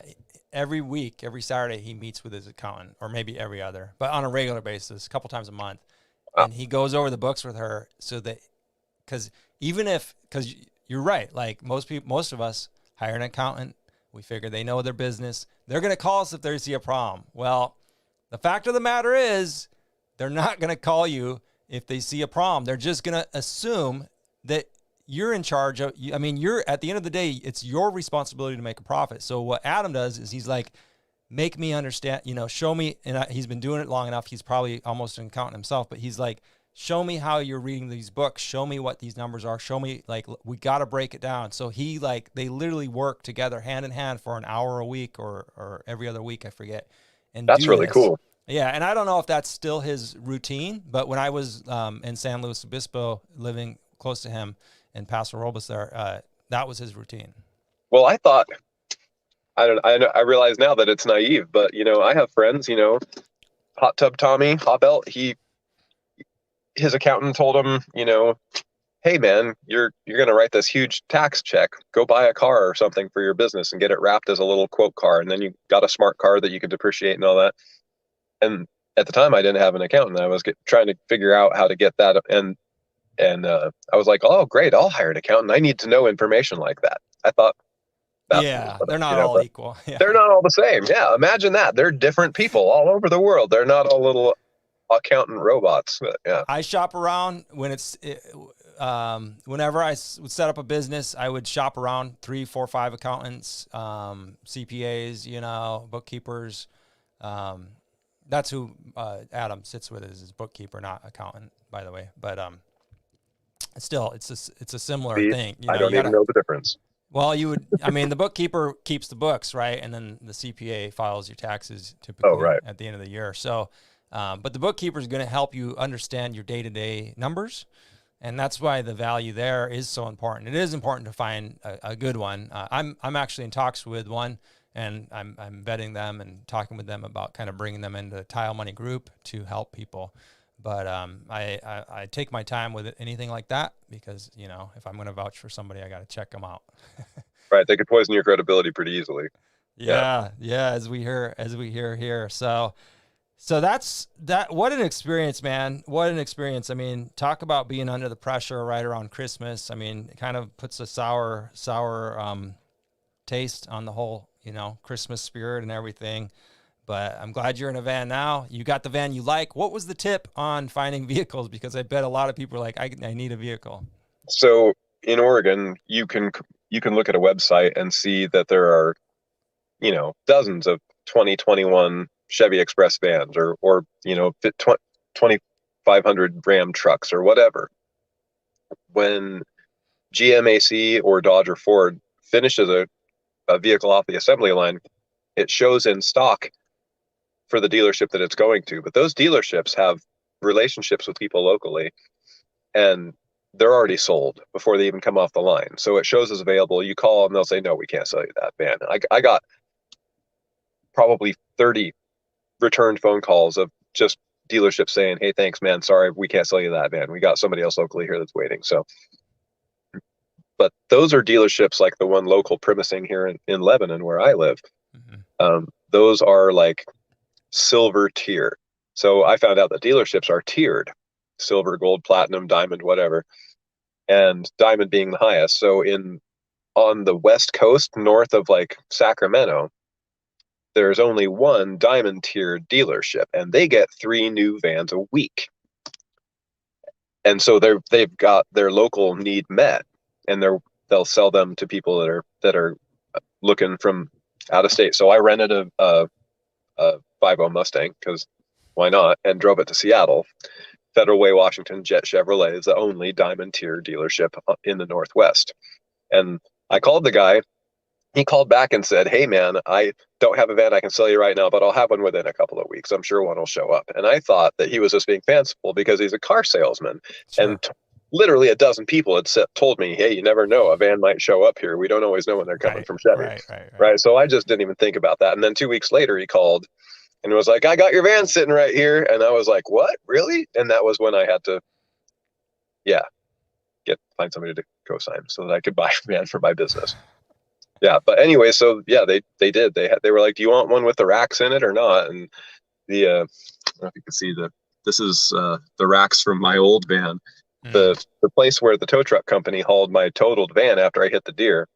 Every week, every Saturday, he meets with his accountant, or maybe every other, but on a regular basis, a couple times a month. And he goes over the books with her so that, because you're right, like most of us hire an accountant, we figure they know their business. They're going to call us if they see a problem. Well, the fact of the matter is, they're not going to call you if they see a problem. They're just going to assume that you're in charge of, I mean, you're at the end of the day, it's your responsibility to make a profit. So what Adam does is he's like, make me understand, show me. And he's been doing it long enough. He's probably almost an accountant himself, but he's like, show me how you're reading these books. Show me what these numbers are. Show me, like, we got to break it down. So they literally work together hand in hand for an hour a week or every other week, I forget. And That's do really this. cool. Yeah, and I don't know if that's still his routine, but when I was in San Luis Obispo, living close to him in Paso Robles there, that was his routine. Well, I realize now that it's naive, but I have friends, Hot Tub Tommy, Hot Belt, his accountant told him, hey man, you're going to write this huge tax check. Go buy a car or something for your business and get it wrapped as a little quote car. And then you got a smart car that you could depreciate and all that. And at the time I didn't have an accountant. I was trying to figure out how to get that. And I was like, oh, great. I'll hire an accountant. I need to know information like that. I thought that, They're not all equal. Yeah. They're not all the same. Yeah. Imagine that. They're different people all over the world. They're not all little accountant robots. Yeah. I shop around whenever I would set up a business, I would shop around 3, 4, 5 accountants, CPAs, bookkeepers. That's who Adam sits with, is his bookkeeper, not accountant, by the way. But still, it's a similar thing. I don't even know the difference. Well, the bookkeeper keeps the books, right? And then the CPA files your taxes typically at the end of the year. So, but the bookkeeper is going to help you understand your day-to-day numbers. And that's why the value there is so important. It is important to find a good one. I'm actually in talks with one, and I'm vetting them and talking with them about kind of bringing them into the Tile Money group to help people. But I take my time with anything like that because, if I'm going to vouch for somebody, I got to check them out. Right. They could poison your credibility pretty easily. Yeah. As we hear here. So that's that. What an experience, man. What an experience. I mean, talk about being under the pressure right around Christmas. I mean, it kind of puts a sour taste on the whole, Christmas spirit and everything. But I'm glad you're in a van now. You got the van you like. What was the tip on finding vehicles? Because I bet a lot of people are like, I need a vehicle. So in Oregon, you can look at a website and see that there are, dozens of 2021 Chevy Express vans or 2,500 Ram trucks or whatever. When GMAC or Dodge or Ford finishes a vehicle off the assembly line, it shows in stock for the dealership that it's going to. But those dealerships have relationships with people locally, and they're already sold before they even come off the line. So it shows as available. You call and they'll say, no, we can't sell you that van. I got probably 30 returned phone calls of just dealerships saying, "Hey, thanks, man. Sorry, we can't sell you that van. We got somebody else locally here that's waiting." So, but those are dealerships like the one local premising here in Lebanon where I live. Those are like silver tier. So I found out that dealerships are tiered: silver, gold, platinum, diamond, whatever, and diamond being the highest. So on the West Coast, north of like Sacramento, there's only one diamond tier dealership, and they get 3 new vans a week. And so they've got their local need met, and they'll sell them to people that are looking from out of state. So I rented a 5.0 Mustang, because why not, and drove it to Seattle. Federal Way, Washington, Jet Chevrolet is the only diamond tier dealership in the Northwest. And I called the guy. He called back and said, "Hey, man, I don't have a van I can sell you right now, but I'll have one within a couple of weeks. I'm sure one will show up." And I thought that he was just being fanciful because he's a car salesman. Sure. And literally a dozen people had told me, "Hey, you never know, a van might show up here. We don't always know when they're coming from Chevy." Right. So I just didn't even think about that. And then 2 weeks later, he called and was like, "I got your van sitting right here." And I was like, "What? Really?" And that was when I had to, find somebody to co-sign so that I could buy a van for my business. Yeah, but anyway, so yeah, they did. They were like, "Do you want one with the racks in it or not?" And I don't know if you can see this is the racks from my old van. The place where the tow truck company hauled my totaled van after I hit the deer,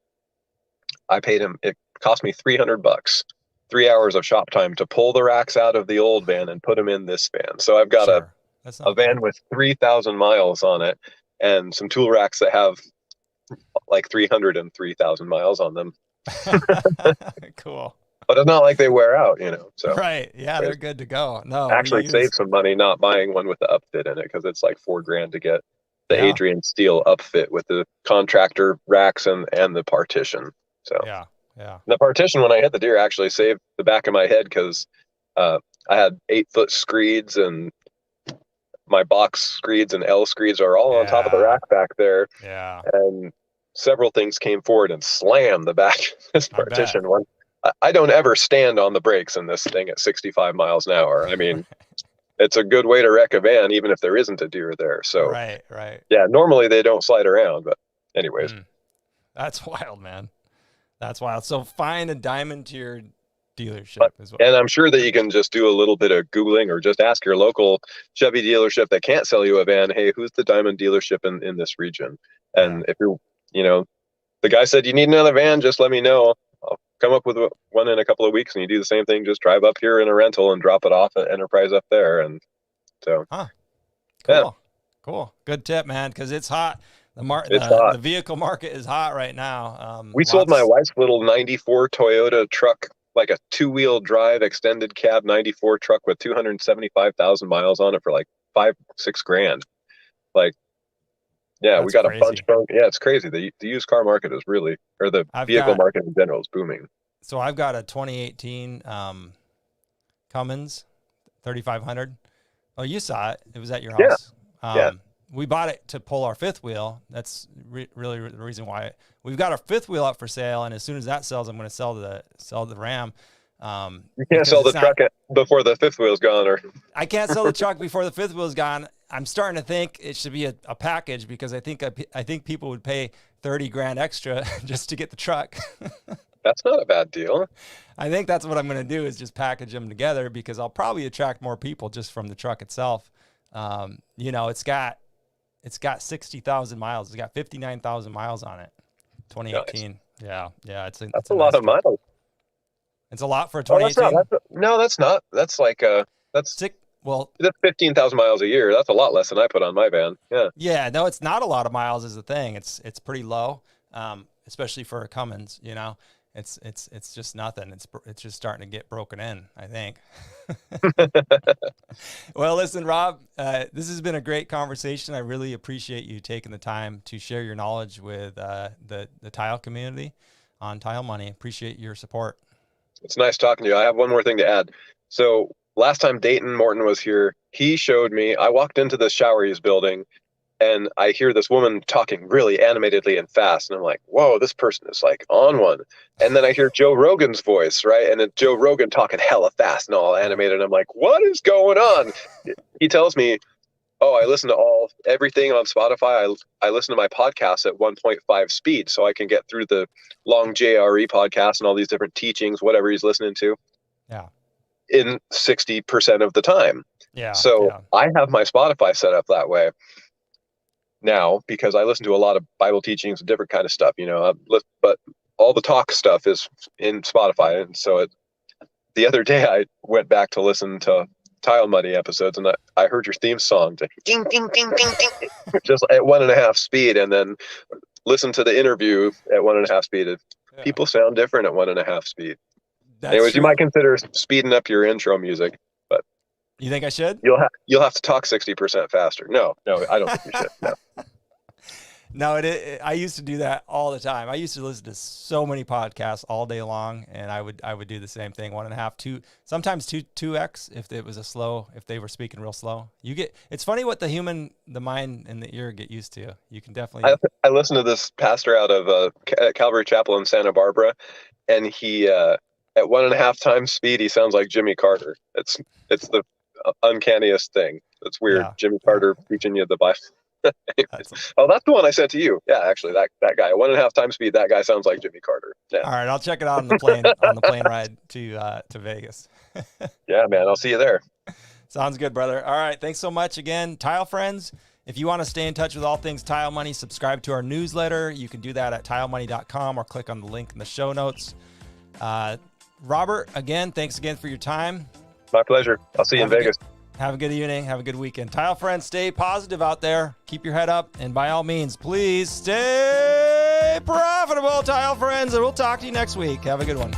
I paid him. It cost me $300, 3 hours of shop time to pull the racks out of the old van and put them in this van. So I've got a van with 3,000 miles on it, and some tool racks that have like 303,000 miles on them. Cool. But it's not like they wear out, so. Right. Yeah, they're good to go. No, actually save some money not buying one with the upfit in it, because it's like $4,000 to get the Adrian steel upfit with the contractor racks and the partition. So yeah. The partition, when I hit the deer, actually saved the back of my head, because I had 8-foot screeds, and my box screeds and L screeds are all on top of the rack back there. Yeah. And several things came forward and slammed the back of this partition. One, I don't ever stand on the brakes in this thing at 65 miles an hour. I mean, it's a good way to wreck a van, even if there isn't a deer there. So right. Yeah, normally they don't slide around, but anyways. That's wild, man. That's wild. So find a diamond tier dealership as well. And I'm sure that you can just do a little bit of Googling, or just ask your local Chevy dealership that can't sell you a van, "Hey, who's the diamond dealership in this region?" And if you're, the guy said, "You need another van, just let me know. I'll come up with one in a couple of weeks." And you do the same thing, just drive up here in a rental and drop it off at Enterprise up there. And so, Cool. Good tip, man. Because it's hot. The vehicle market is hot right now. We sold my wife's little 94 Toyota truck, like a 2-wheel drive extended cab 94 truck with 275,000 miles on it, for like $5-6 grand. Yeah, we got a bunch of. Yeah, it's crazy. The used car market is really, or the vehicle market in general, is booming. So I've got a 2018 Cummins 3500. Oh, you saw it. It was at your house. We bought it to pull our fifth wheel. That's really the reason why. We've got our fifth wheel up for sale, and as soon as that sells, I'm going to sell the Ram. You can't sell the truck before the fifth wheel's gone, or I can't sell the truck before the fifth wheel's gone. I'm starting to think it should be a package, because I think people would pay $30,000 extra just to get the truck. That's not a bad deal. I think that's what I'm going to do, is just package them together, because I'll probably attract more people just from the truck itself. It's got 60,000 miles. It's got 59,000 miles on it. 2018. Nice. Yeah. That's a lot of miles. It's a lot for a 2018. No, that's not. That's like that's sick. Well, that's 15,000 miles a year. That's a lot less than I put on my van. Yeah. Yeah. No, it's not a lot of miles is the thing. It's pretty low, especially for a Cummins. It's just nothing. It's just starting to get broken in, I think. Well, listen, Rob, this has been a great conversation. I really appreciate you taking the time to share your knowledge with the tile community on Tile Money. Appreciate your support. It's nice talking to you. I have one more thing to add. So last time Dayton Morton was here, he showed me, I walked into the shower he's building, and I hear this woman talking really animatedly and fast, and I'm like, whoa, this person is like on one. And then I hear Joe Rogan's voice, right? And it's Joe Rogan talking hella fast and all animated. I'm like, what is going on? He tells me, oh, I listen to everything on Spotify. I listen to my podcasts at 1.5 speed so I can get through the long JRE podcasts and all these different teachings, whatever he's listening to. Yeah. In 60% of the time. Yeah. So yeah. I have my Spotify set up that way now because I listen to a lot of Bible teachings and different kind of stuff, but all the talk stuff is in Spotify. And so the other day I went back to listen to Tile Money episodes, and I heard your theme song, ding, ding, ding, ding, ding, just at 1.5 speed, and then listen to the interview at 1.5 speed. Yeah. People sound different at 1.5 speed. That's Anyways, true. you might consider speeding up your intro music, but You think I should? you'll have to talk 60% faster. No, I don't think you should. No. No, I used to do that all the time. I used to listen to so many podcasts all day long, and I would do the same thing, 1.5, 2, sometimes 2x if it was if they were speaking real slow. It's funny what the mind and the ear get used to. You can definitely. I listened to this pastor out of Calvary Chapel in Santa Barbara, and he at 1.5 times speed, he sounds like Jimmy Carter. It's the uncanniest thing. It's weird. Yeah. Jimmy Carter teaching you the Bible. That's That's the one I sent to you. Yeah, actually, that guy at 1.5 times speed. That guy sounds like Jimmy Carter. Yeah. all right. I'll check it out on the plane ride to Vegas. Yeah, man. I'll see you there. Sounds good, brother. All right. Thanks so much again, Tile Friends. If you want to stay in touch with all things Tile Money, subscribe to our newsletter. You can do that at tilemoney.com or click on the link in the show notes. Robert, again, thanks again for your time. My pleasure. I'll see you in Vegas. Have a good evening. Have a good weekend. Tile Friends, stay positive out there. Keep your head up. And by all means, please stay profitable, Tile Friends. And we'll talk to you next week. Have a good one.